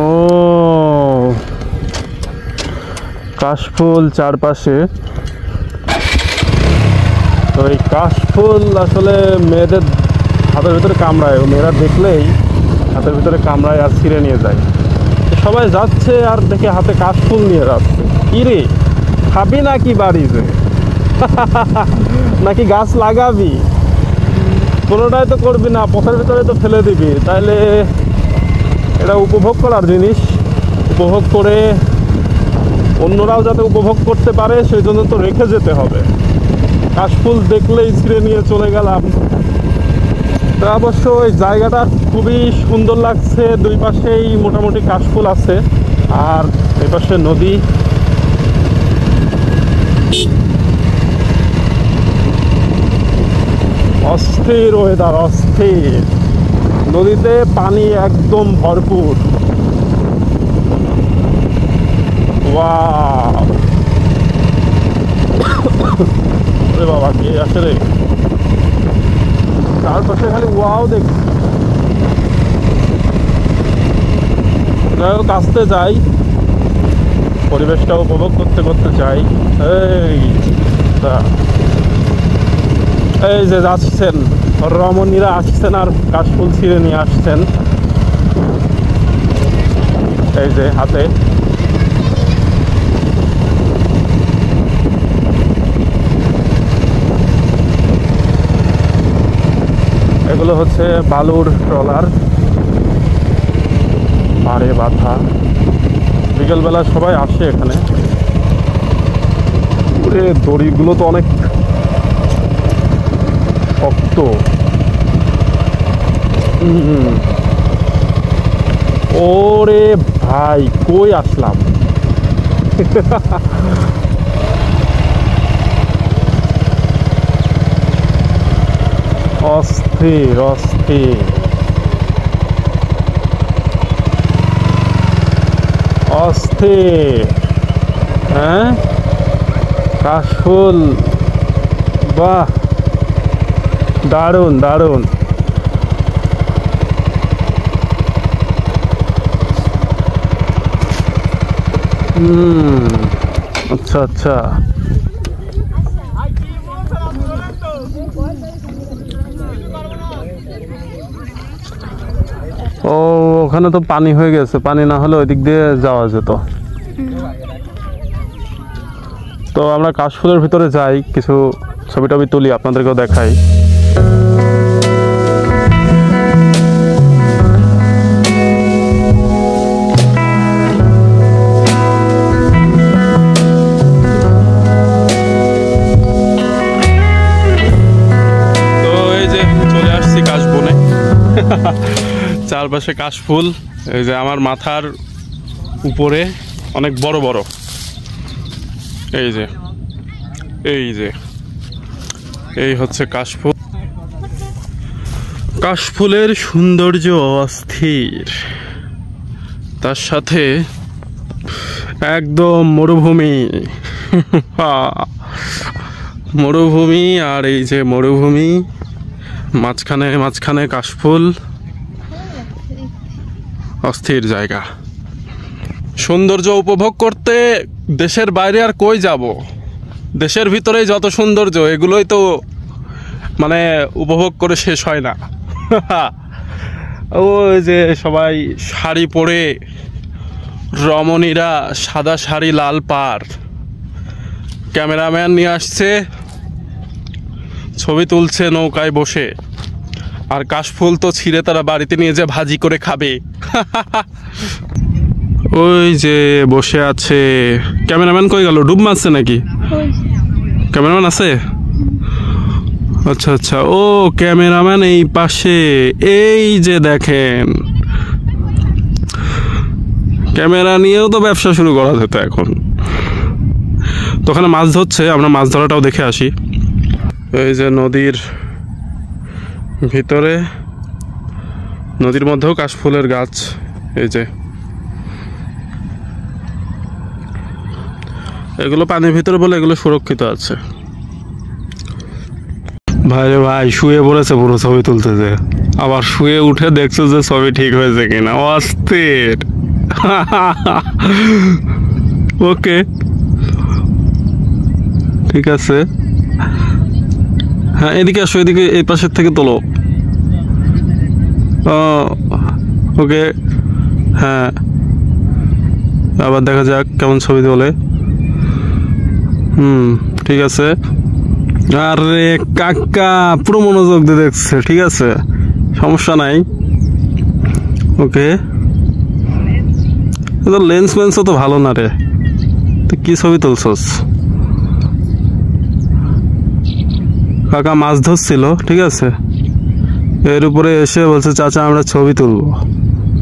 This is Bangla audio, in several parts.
ও কাশফুল চারপাশে। তো এই কাশফুল আসলে মেয়েদের হাতের ভিতরে কামড়ায়, মেয়েরা দেখলেই হাতের ভিতরে কামড়ায় আর ছিঁড়ে নিয়ে যায়। সবাই যাচ্ছে আর দেখে হাতে কাশফুল নিয়ে যাচ্ছে। কি রে, খাবি নাকি বাড়িতে নাকি গাছ লাগাবি? কোনোটাই তো করবি না, পথের ভিতরে তো ফেলে দিবি। তাইলে এটা উপভোগ করার জিনিস, উপভোগ করে অন্যরাও যাতে উপভোগ করতে পারে সেই জন্য তো রেখে যেতে হবে। কাশফুল দেখলেই ছিঁড়ে নিয়ে চলে গেলাম। তা অবশ্য এই জায়গাটা খুবই সুন্দর লাগছে, দুই পাশেই মোটামুটি কাশফুল আছে আর এই পাশে নদী। অস্থির ওয়েদার, অস্থির। নদীতে পানি একদম ভরপুর। ওয়াও, ওরে বাবা কে আসে রে, চারপাশে খালি ওয়াও দেখছি। যাই হোক, আসতে যাই, পরিবেশটা উপভোগ করতে করতে চাই। এই যে যাচ্ছেন রমণীরা, আসছেন আর কাশফুল ছিঁড়ে নিয়ে আসছেন। এই যে হাতে এগুলো হচ্ছে বালুর ট্রলার, পাড়ে বাঁধা। বিকেলবেলা সবাই আসে এখানে। দড়িগুলো তো অনেক শক্ত। ওরে ভাই, কই আসলাম। অস্থির অস্থির অস্থির। হ্যাঁ, কাশফুল, বাহ, দারুণ দারুণ। আচ্ছা আচ্ছা, ও ওখানে তো পানি হয়ে গেছে, পানি না হলে ওই দিক দিয়ে যাওয়া যেত। তো আমরা কাশফুলের ভিতরে যাই, কিছু ছবি টবি তুলি, আপনাদেরকেও দেখাই। তো এই যে চলে আসছি কাশবনে। চারপাশে কাশফুল, এই যে আমার মাথার উপরে অনেক বড় বড়। এই যে এই যে এই হচ্ছে কাশফুল। কাশফুলের সৌন্দর্য অস্থির, তার সাথে একদম মরুভূমি। মরুভূমি, আর এই যে মরুভূমি, মাঝখানে মাঝখানে কাশফুল। অস্থির জায়গা। সৌন্দর্য উপভোগ করতে দেশের বাইরে আর কই যাব, দেশের ভিতরেই যত সৌন্দর্য, এগুলোই তো মানে উপভোগ করে শেষ হয় না। ওই যে সবাই শাড়ি পরে, রমণীরা সাদা শাড়ি লাল পাড়, ক্যামেরাম্যান নিয়ে আসছে, ছবি তুলছে নৌকায় বসে। আর কাশফুল তো ছিঁড়ে তারা বাড়িতে নিয়ে যে ভাজি করে খাবে। ওই যে বসে আছে ক্যামেরাম্যান, কই গেল? ডুব মারছে নাকি? ক্যামেরাম্যান আছে? আচ্ছা আচ্ছা, ও ক্যামেরাম্যান এই পাশে। এই যে দেখেন, ক্যামেরা নিয়েও তো ব্যবসা শুরু করা যেত এখন। তো ওখানে মাছ ধরছে, আমরা মাছ ধরাটাও দেখে আসি। এই যে নদীর ভিতরে, নদীর মধ্যেও কাশফুলের গাছ। এই যে এগুলো পানির ভিতরে বলে এগুলো সুরক্ষিত আছে। ভাই রে ভাই, শুয়ে পড়েছে পুরো ছবি তুলতেছে, আবার শুয়ে উঠে দেখছে যে ছবি ঠিক হয়েছে কিনা। অস্থির। ওকে, ঠিক আছে। হ্যাঁ, এদিকে আসো, এদিকে এই পাশের থেকে তোলো। ওকে, হ্যাঁ, আবার দেখা যাক কেমন ছবি তোলে। ঠিক আছে। আরে কাকা পুরো মনোযোগ দিয়ে দেখছে, ঠিক আছে, সমস্যা নাই। ওকে, লেন্স মেন্সও তো ভালো না রে, তুই কি ছবি তুলছস? কাকা মাছ ধরছিল, ঠিক আছে, এর উপরে এসে বলছে চাচা আমরা ছবি তুলবো।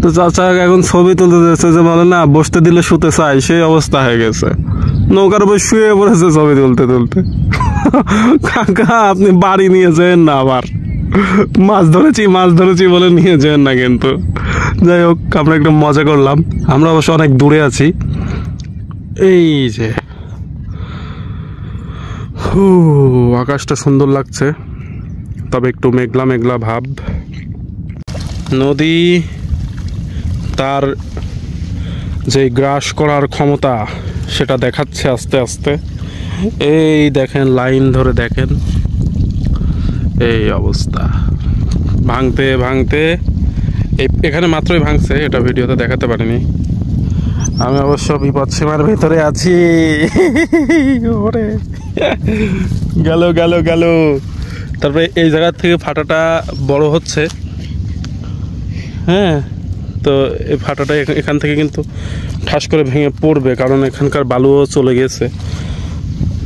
তো চাচা এখন ছবি তুলতে দিচ্ছে, যে বলে না বসতে দিলে শুতে চাই, সেই অবস্থা হয়ে গেছে। নৌকার উপর শুয়ে পড়েছে ছবি তুলতে তুলতে। কাকা আপনি বাড়ি নিয়ে যেন না, আবার মাছ ধরেছি বলে নিয়ে যেন না কিন্তু। যাই হোক, আমরা একটু মজা করলাম। আমরা অবশ্য অনেক দূরে আছি। এই যে আকাশটা সুন্দর লাগছে, তবে একটু মেঘলা মেঘলা ভাব। নদী তার যে গ্রাস করার ক্ষমতা সেটা দেখাচ্ছে আস্তে আস্তে। এই দেখেন, লাইন ধরে দেখেন, এই অবস্থা। ভাঙতে ভাঙতে এখানে মাত্রই ভাঙছে, এটা ভিডিওতে দেখাতে পারিনি। আমি অবশ্য বিপদ সীমার ভিতরে আছি। ওরে গেল গেল গেল। তারপরে এই জায়গা থেকে ফাটাটা বড় হচ্ছে। হ্যাঁ, তো এই ফাটাটা এখান থেকে কিন্তু ঠাস করে ভেঙে পড়বে, কারণ এখানকার বালুও চলে গেছে।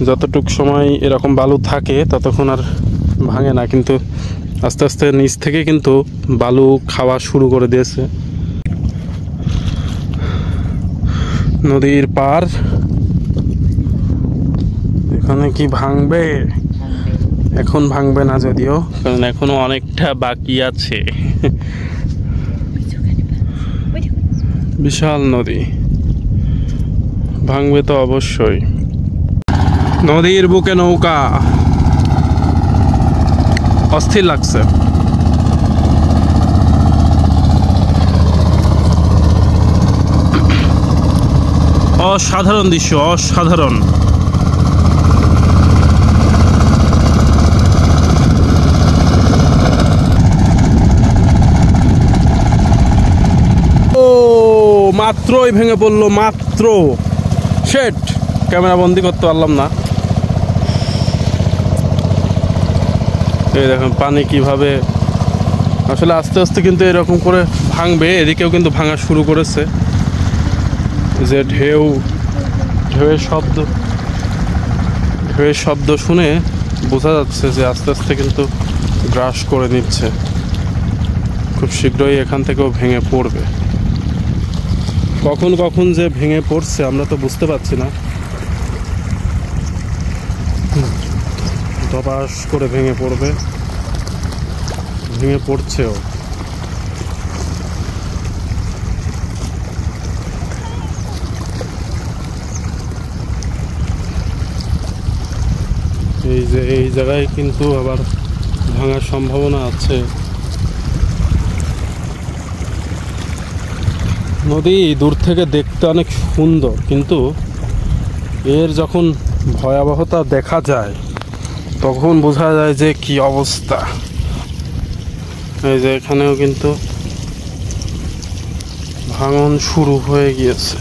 যতটুক সময় এরকম বালু থাকে ততক্ষণ আর ভাঙে না, কিন্তু আস্তে আস্তে নিচ থেকে কিন্তু বালু খাওয়া শুরু করে দিয়েছে। নদীর পার, এখানে কি ভাঙবে? এখন ভাঙবে না যদিও, কারণ এখনো অনেকটা বাকি আছে। বিশাল নদী, ভাঙবে তো অবশ্যই। নদীর বুকে নৌকা, অস্থির লাগছে। অসাধারণ দৃশ্য, অসাধারণ। ও মাত্রই ভেঙে পড়লো, মাত্র। শেট, ক্যামেরা বন্দি করতে পারলাম না। এই দেখেন পানি কিভাবে আসলে আস্তে আস্তে কিন্তু এরকম করে ভাঙবে। এদিকেও কিন্তু ভাঙা শুরু করেছে। যে ঢেউয়ের শব্দ শুনে বোঝা যাচ্ছে যে আস্তে আস্তে কিন্তু গ্রাস করে নিচ্ছে। খুব শীঘ্রই এখান থেকেও ভেঙে পড়বে। কখন যে ভেঙে পড়ছে আমরা তো বুঝতে পারছি না। দবাস করে ভেঙে পড়বে, ভেঙে পড়ছেও। এই জায়গায় কিন্তু আবার ভাঙার সম্ভাবনা আছে। নদী দূর থেকে দেখতে অনেক সুন্দর, কিন্তু এর যখন ভয়াবহতা দেখা যায় তখন বোঝা যায় যে কি অবস্থা। এই যে এখানেও কিন্তু ভাঙন শুরু হয়ে গিয়েছে।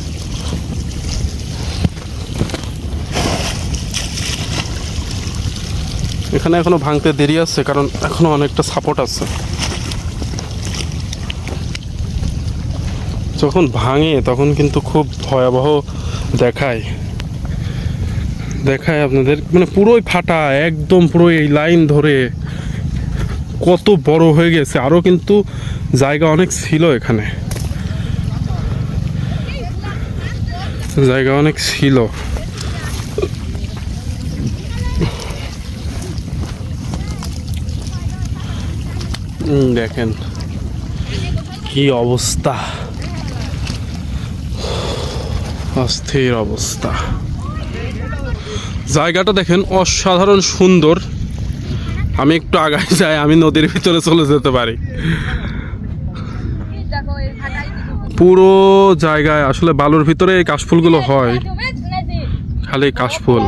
এখানে এখনো ভাঙতে দেরি আছে, কারণ এখনো অনেকটা সাপোর্ট আছে। যখন ভাঙে তখন কিন্তু খুব ভয়াবহ দেখায় আপনাদের, মানে পুরোই ফাটা, একদম পুরো এই লাইন ধরে কত বড় হয়ে গেছে। আরো কিন্তু জায়গা অনেক ছিল, এখানে জায়গা অনেক ছিল। দেখেন কি অবস্থা, অস্থির অবস্থা। জায়গাটা দেখেন অসাধারণ সুন্দর। আমি একটু আগায় যাই, আমি নদীর ভিতরে চলে যেতে পারি। পুরো জায়গায় আসলে বালুর ভিতরে এই কাশফুলগুলো হয়, খালি কাশফুল।